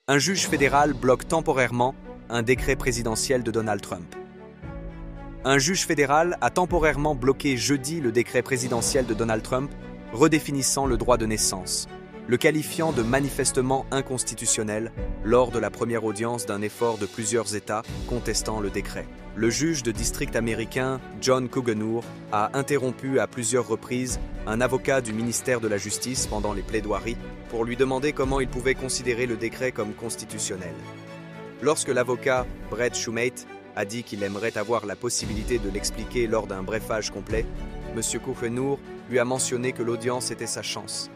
Un juge fédéral bloque temporairement un décret présidentiel de Donald Trump. Un juge fédéral a temporairement bloqué jeudi le décret présidentiel de Donald Trump redéfinissant le droit de naissance, le qualifiant de manifestement inconstitutionnel lors de la première audience d'un effort de plusieurs États contestant le décret. Le juge de district américain John Coughenour a interrompu à plusieurs reprises un avocat du ministère de la Justice pendant les plaidoiries pour lui demander comment il pouvait considérer le décret comme constitutionnel. Lorsque l'avocat Brett Shumate a dit qu'il aimerait avoir la possibilité de l'expliquer lors d'un brefage complet, M. Coughenour lui a mentionné que l'audience était sa chance.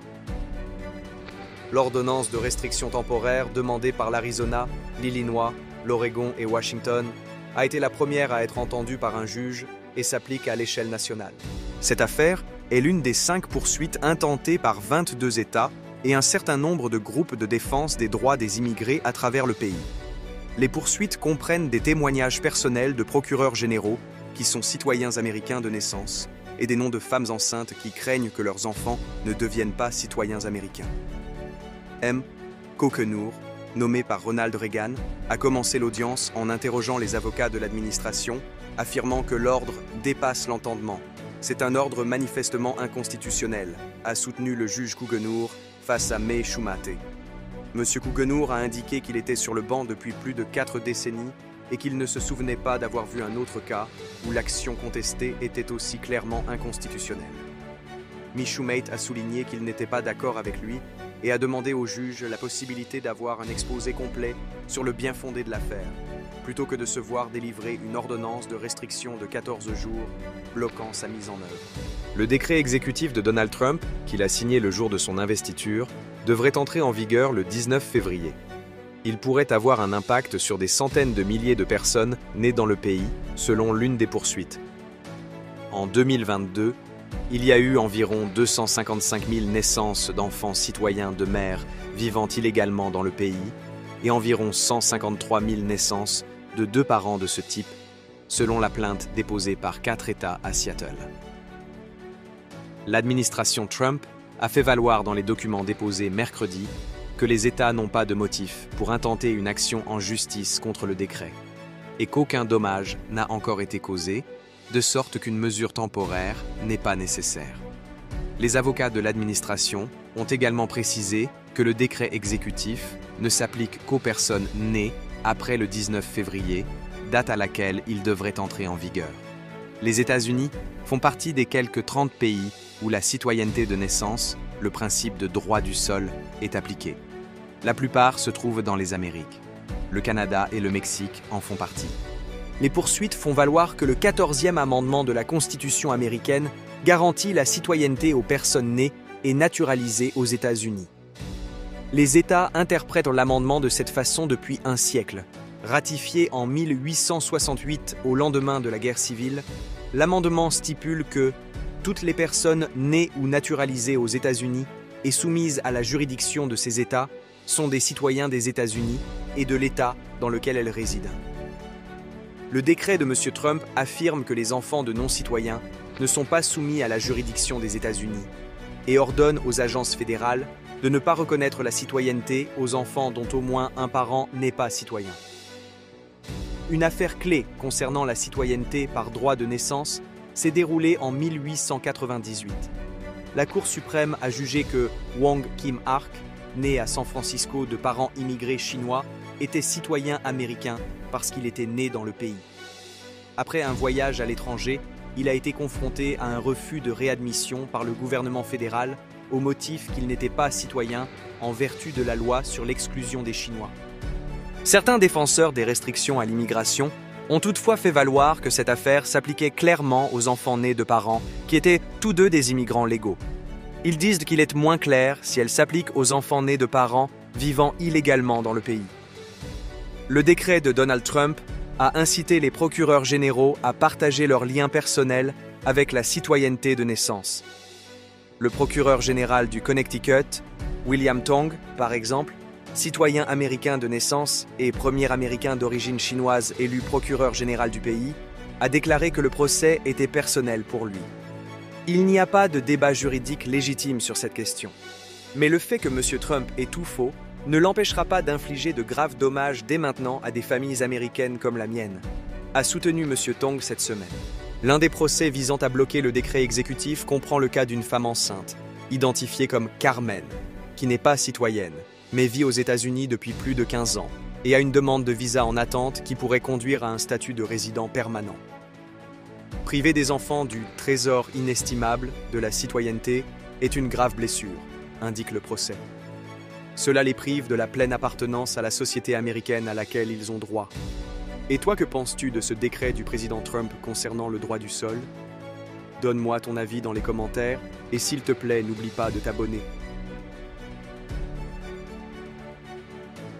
L'ordonnance de restriction temporaire demandée par l'Arizona, l'Illinois, l'Oregon et Washington a été la première à être entendue par un juge et s'applique à l'échelle nationale. Cette affaire est l'une des 5 poursuites intentées par 22 États et un certain nombre de groupes de défense des droits des immigrés à travers le pays. Les poursuites comprennent des témoignages personnels de procureurs généraux qui sont citoyens américains de naissance et des noms de femmes enceintes qui craignent que leurs enfants ne deviennent pas citoyens américains. M. Coughenour, nommé par Ronald Reagan, a commencé l'audience en interrogeant les avocats de l'administration, affirmant que l'ordre dépasse l'entendement. C'est un ordre manifestement inconstitutionnel, a soutenu le juge Coughenour face à May Shumate. M. Coughenour a indiqué qu'il était sur le banc depuis plus de 4 décennies et qu'il ne se souvenait pas d'avoir vu un autre cas où l'action contestée était aussi clairement inconstitutionnelle. Ms. Shumate a souligné qu'il n'était pas d'accord avec lui et a demandé au juge la possibilité d'avoir un exposé complet sur le bien-fondé de l'affaire, plutôt que de se voir délivrer une ordonnance de restriction de 14 jours bloquant sa mise en œuvre. Le décret exécutif de Donald Trump, qu'il a signé le jour de son investiture, devrait entrer en vigueur le 19 février. Il pourrait avoir un impact sur des centaines de milliers de personnes nées dans le pays, selon l'une des poursuites. En 2022, il y a eu environ 255 000 naissances d'enfants citoyens de mères vivant illégalement dans le pays et environ 153 000 naissances de 2 parents de ce type, selon la plainte déposée par 4 États à Seattle. L'administration Trump a fait valoir dans les documents déposés mercredi que les États n'ont pas de motif pour intenter une action en justice contre le décret et qu'aucun dommage n'a encore été causé, de sorte qu'une mesure temporaire n'est pas nécessaire. Les avocats de l'administration ont également précisé que le décret exécutif ne s'applique qu'aux personnes nées après le 19 février, date à laquelle il devrait entrer en vigueur. Les États-Unis font partie des quelques 30 pays où la citoyenneté de naissance, le principe de droit du sol, est appliqué. La plupart se trouvent dans les Amériques. Le Canada et le Mexique en font partie. Les poursuites font valoir que le 14e amendement de la Constitution américaine garantit la citoyenneté aux personnes nées et naturalisées aux États-Unis. Les États interprètent l'amendement de cette façon depuis un siècle. Ratifié en 1868 au lendemain de la guerre civile, l'amendement stipule que toutes les personnes nées ou naturalisées aux États-Unis et soumises à la juridiction de ces États sont des citoyens des États-Unis et de l'État dans lequel elles résident. Le décret de M. Trump affirme que les enfants de non-citoyens ne sont pas soumis à la juridiction des États-Unis et ordonne aux agences fédérales de ne pas reconnaître la citoyenneté aux enfants dont au moins un parent n'est pas citoyen. Une affaire clé concernant la citoyenneté par droit de naissance s'est déroulée en 1898. La Cour suprême a jugé que Wong Kim Ark, né à San Francisco de parents immigrés chinois, était citoyen américain parce qu'il était né dans le pays. Après un voyage à l'étranger, il a été confronté à un refus de réadmission par le gouvernement fédéral au motif qu'il n'était pas citoyen en vertu de la loi sur l'exclusion des Chinois. Certains défenseurs des restrictions à l'immigration ont toutefois fait valoir que cette affaire s'appliquait clairement aux enfants nés de parents qui étaient tous deux des immigrants légaux. Ils disent qu'il est moins clair si elle s'applique aux enfants nés de parents vivant illégalement dans le pays. Le décret de Donald Trump a incité les procureurs généraux à partager leurs liens personnels avec la citoyenneté de naissance. Le procureur général du Connecticut, William Tong, par exemple, citoyen américain de naissance et premier américain d'origine chinoise élu procureur général du pays, a déclaré que le procès était personnel pour lui. Il n'y a pas de débat juridique légitime sur cette question. Mais le fait que M. Trump ait tout faux ne l'empêchera pas d'infliger de graves dommages dès maintenant à des familles américaines comme la mienne, a soutenu M. Tong cette semaine. L'un des procès visant à bloquer le décret exécutif comprend le cas d'une femme enceinte, identifiée comme Carmen, qui n'est pas citoyenne, mais vit aux États-Unis depuis plus de 15 ans, et a une demande de visa en attente qui pourrait conduire à un statut de résident permanent. Priver des enfants du trésor inestimable de la citoyenneté est une grave blessure, indique le procès. Cela les prive de la pleine appartenance à la société américaine à laquelle ils ont droit. Et toi, que penses-tu de ce décret du président Trump concernant le droit du sol? Donne-moi ton avis dans les commentaires, et s'il te plaît, n'oublie pas de t'abonner.